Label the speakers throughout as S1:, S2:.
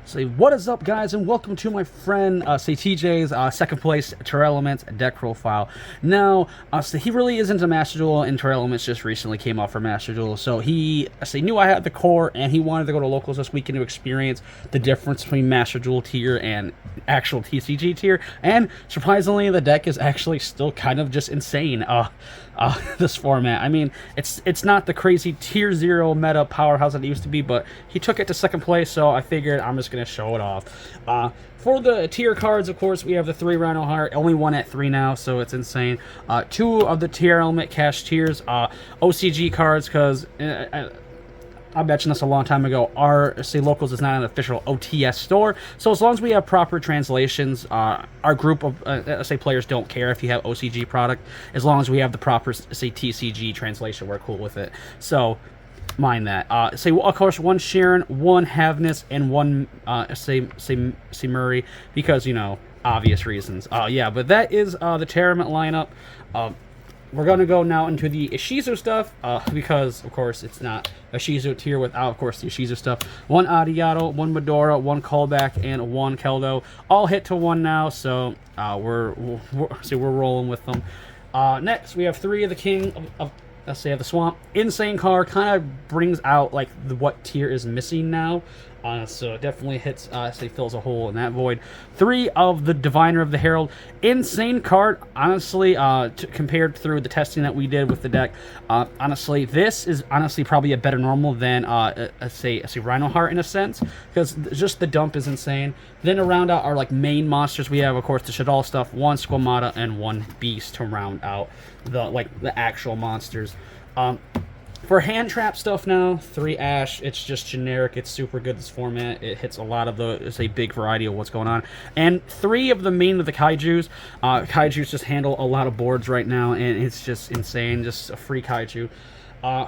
S1: Say what is up, guys, and welcome to my friend TJ's second place Tearlaments deck profile. Now, he really isn't a Master Duel, and Tearlaments just recently came off for Master Duel, so he knew I had the core, and he wanted to go to locals this weekend to experience the difference between Master Duel tier and actual TCG tier. And surprisingly, the deck is actually still kind of just insane. This format. I mean, it's not the crazy tier 0 meta powerhouse that it used to be, but he took it to second place, so I figured I'm just gonna show it off. For the tier cards, of course, we have the 3 Rhino Heart, only one at 3 now, so it's insane. 2 of the tier element cash tiers, OCG cards, because I mentioned this a long time ago, our locals is not an official OTS store, so as long as we have proper translations, our group of players don't care if you have OCG product, as long as we have the proper TCG translation, we're cool with it. So mind that. Of course, 1 Sharon, 1 Havness, and 1 Murray, because, you know, obvious reasons. Yeah, but that is the Tearlaments lineup. We're going to go now into the Ishizu stuff, because, of course, it's not a Shizu tier without, of course, the Ishizu stuff. 1 Adiato, 1 Medora, 1 Callback, and 1 Keldo. All hit to 1 now, so we're rolling with them. Next, we have 3 of the King of the Swamp. Insane card, kind of brings out, like, what tier is missing now. So it definitely hits, fills a hole in that void. 3 of the Diviner of the Herald. Insane card, honestly, compared through the testing that we did with the deck. Honestly, this is probably a better normal than, Rhino Heart in a sense, because just the dump is insane. Then around out our, like, main monsters, we have, of course, the Shadal stuff, 1 Squamata, and 1 Beast to round out the actual monsters. For hand trap stuff now, 3 Ash, it's just generic, it's super good, this format, it hits a lot of the, big variety of what's going on. And 3 of the main of the Kaijus, Kaijus just handle a lot of boards right now, and it's just insane, just a free Kaiju.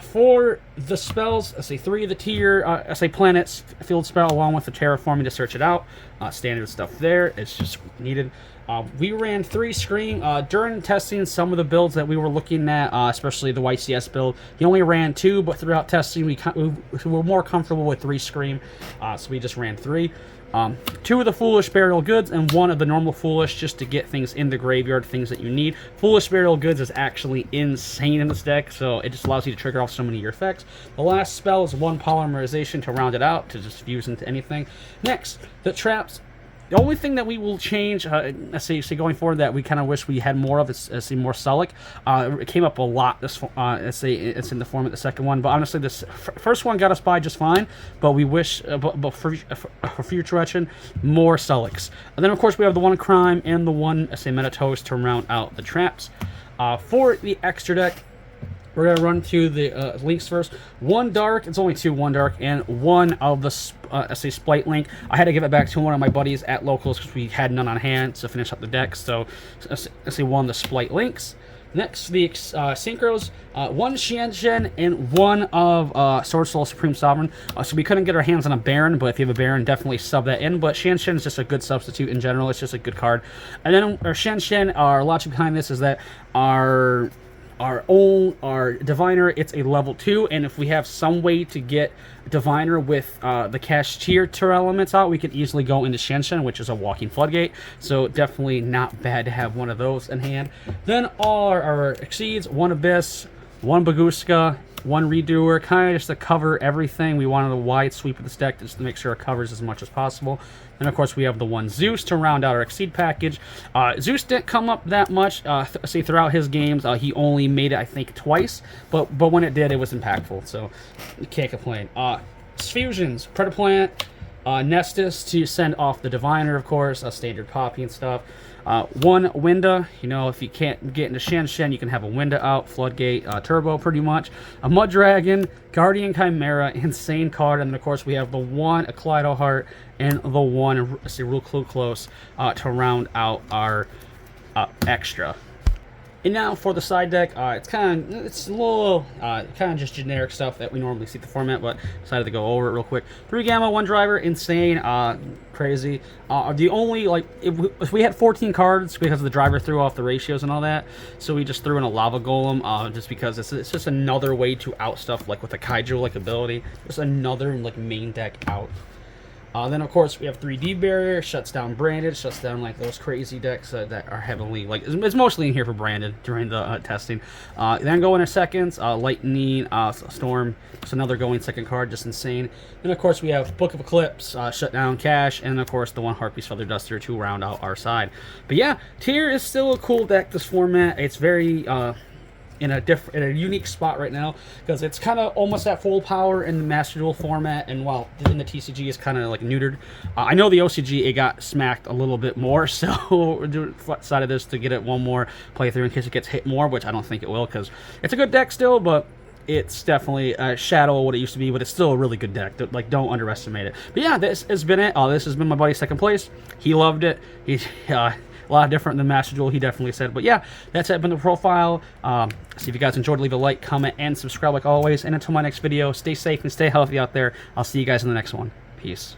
S1: For the spells, 3 of the tier, planets, field spell, along with the terraforming to search it out. Standard stuff there, it's just needed. We ran 3 Scream. During testing some of the builds that we were looking at, especially the YCS build, he only ran 2, but throughout testing we were more comfortable with 3 Scream, so we just ran 3. 2 of the Foolish Burial Goods and 1 of the normal Foolish, just to get things in the graveyard, things that you need. Foolish Burial Goods is actually insane in this deck, so it just allows you to trigger off so many of your effects. The last spell is 1 Polymerization to round it out, to just fuse into anything. Next, the traps. The only thing that we will change, going forward, that we kind of wish we had more of is more Sulic. It came up a lot. This, it's in the form of the second one, but honestly, this first one got us by just fine. But we wish, but for future direction, more Sulics. And then, of course, we have the 1 Crime and the 1 Metatos to round out the traps. For the extra deck, we're going to run through the links first. 1 Dark, it's only 2 1 Dark, and 1 of the Splite Link. I had to give it back to one of my buddies at locals because we had none on hand to finish up the deck. So, 1 the Splite Links. Next, the Synchros, 1 Xianshen and 1 of Sword Soul Supreme Sovereign. So we couldn't get our hands on a Baron, but if you have a Baron, definitely sub that in. But Xianshen is just a good substitute in general. It's just a good card. And then our Xianshen, our logic behind this is that our Diviner, it's a level 2, and if we have some way to get Diviner with the cash tier Tearlaments out, we can easily go into Xianshen, which is a walking floodgate, so definitely not bad to have one of those in hand. Then all our Exceeds, 1 Abyss, 1 Baguska, 1 Redoer, kind of just to cover everything. We wanted a wide sweep of this deck just to make sure it covers as much as possible. And of course, we have the 1 Zeus to round out our Exceed package. Zeus didn't come up that much. Throughout his games, he only made it, I think, twice. But when it did, it was impactful, so you can't complain. Fusions, Predaplant, Nestus to send off the Diviner, of course, a standard copy and stuff. 1 Winda, you know, if you can't get into Xianshen, you can have a Winda out, Floodgate, Turbo, pretty much. A Mud Dragon, Guardian Chimera, insane card, and then, of course, we have the 1 Kaleido Heart and the 1 Real Close to round out our extra. And now for the side deck, it's a little kind of just generic stuff that we normally see the format, but decided to go over it real quick. 3 Gamma, 1 Driver, insane, crazy. The only, like, if we had 14 cards because the driver threw off the ratios and all that, so we just threw in a Lava Golem, just because it's just another way to out stuff, like with a Kaiju like ability, just another like main deck out. Then of course we have 3D barrier, shuts down branded, shuts down like those crazy decks that are heavily like it's mostly in here for branded during the testing. Then go into seconds, lightning, storm, just another going second card, just insane. Then of course we have Book of Eclipse, shut down cash, and of course the one Harpy's Feather Duster to round out our side. But yeah, Tier is still a cool deck. This format, it's very in a unique spot right now because it's kind of almost at full power in the Master Duel format, and while in the TCG is kind of like neutered. I know the OCG it got smacked a little bit more, so we're doing flat side of this to get it one more playthrough in case it gets hit more, which I don't think it will because it's a good deck still, but it's definitely a shadow of what it used to be, but it's still a really good deck. Like, don't underestimate it. But yeah, this has been it. This has been my buddy's second place. He loved it. He's a lot different than Master Duel, he definitely said. But yeah, that's it. Been the profile. See if you guys enjoyed. Leave a like, comment, and subscribe like always. And until my next video, stay safe and stay healthy out there. I'll see you guys in the next one. Peace.